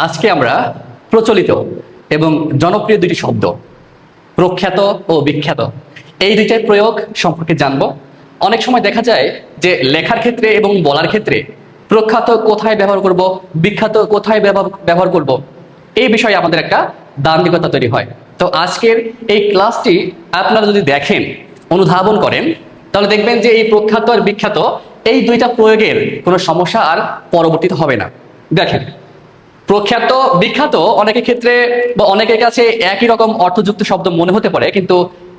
আজকে আমরা প্রচলিত এবং জনপ্রিয় দুটি শব্দ প্রখ্যাত ও বিখ্যাত এই দুইটার প্রয়োগ সম্পর্কে জানব। অনেক সময় দেখা যায় যে লেখার ক্ষেত্রে এবং বলার ক্ষেত্রে প্রখ্যাত কোথায় ব্যবহার করব, বিখ্যাত কোথায় ব্যবহার করব, এই বিষয়ে আমাদের একটা দাম্ভিকতা তৈরি হয়। তো আজকের এই ক্লাসটি আপনারা যদি দেখেন, অনুধাবন করেন, তাহলে দেখবেন যে এই প্রখ্যাত আর বিখ্যাত এই দুইটা প্রয়োগের কোনো সমস্যা আর পরবর্তীতে হবে না। দেখেন, প্রখ্যাত বিখ্যাত অনেকের ক্ষেত্রে বা অনেকের কাছে একই রকম অর্থযুক্ত শব্দ মনে হতে পারে, কিন্তু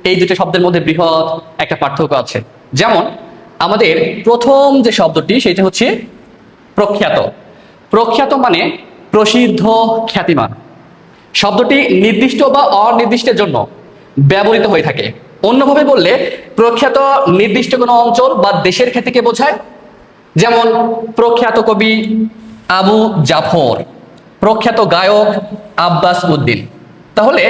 এই দুটো শব্দের মধ্যে বৃহৎ একটা পার্থক্য আছে। যেমন আমাদের প্রথম যে শব্দটি সেটা হচ্ছে প্রখ্যাত। প্রখ্যাত মানে প্রসিদ্ধ, খ্যাতিমান। শব্দটি নির্দিষ্ট বা অনির্দিষ্টের জন্য ব্যবহৃত হয়ে থাকে। অন্যভাবে বললে প্রখ্যাত নির্দিষ্ট কোনো অঞ্চল বা দেশের খ্যাতিকে বোঝায়। যেমন প্রখ্যাত কবি আবু জাফর, প্রখ্যাত গায়ক আব্বাস উদ্দিন। তাহলে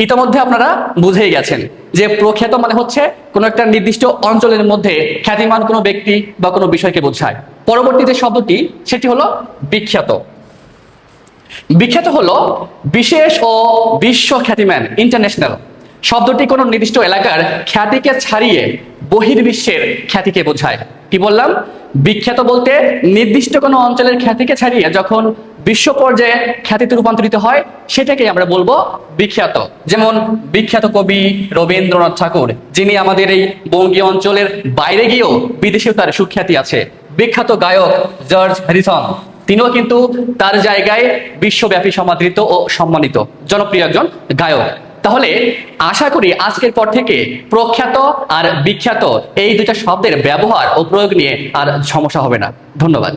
ইতিমধ্যে আপনারা বুঝেই গেছেন যে প্রখ্যাত মানে হচ্ছে কোনো একটা নির্দিষ্ট অঞ্চলের মধ্যে খ্যাতিমান কোনো ব্যক্তি বা কোনো বিষয়কে বোঝায়। পরবর্তী যে শব্দটি সেটি হলো বিখ্যাত। বিখ্যাত হলো বিশেষ ও বিশ্ব খ্যাতিমান, ইন্টারন্যাশনাল। শব্দটি কোনো নির্দিষ্ট এলাকার খ্যাতিকে ছাড়িয়ে বহির্বিশ্বের খ্যাতিকে বোঝায়। কি বললাম? বিখ্যাত বলতে নির্দিষ্ট কোনো অঞ্চলের খ্যাতিকে ছাড়িয়ে যখন বিশ্ব পর্যায়ে খ্যাতিতে রূপান্তরিত হয় সেটাকে আমরা বলবো বিখ্যাত। যেমন বিখ্যাত কবি রবীন্দ্রনাথ ঠাকুর, যিনি আমাদের এই বঙ্গীয় অঞ্চলের বাইরে গিয়েও বিদেশেও তার সুখ্যাতি আছে। বিখ্যাত গায়ক জর্জ হ্যারিসন, তিনিও কিন্তু তার জায়গায় বিশ্বব্যাপী সমাদৃত ও সম্মানিত জনপ্রিয় একজন গায়ক। তাহলে আশা করি আজকের পর থেকে প্রখ্যাত আর বিখ্যাত এই দুটা শব্দের ব্যবহার ও প্রয়োগ নিয়ে আর সমস্যা হবে না। ধন্যবাদ।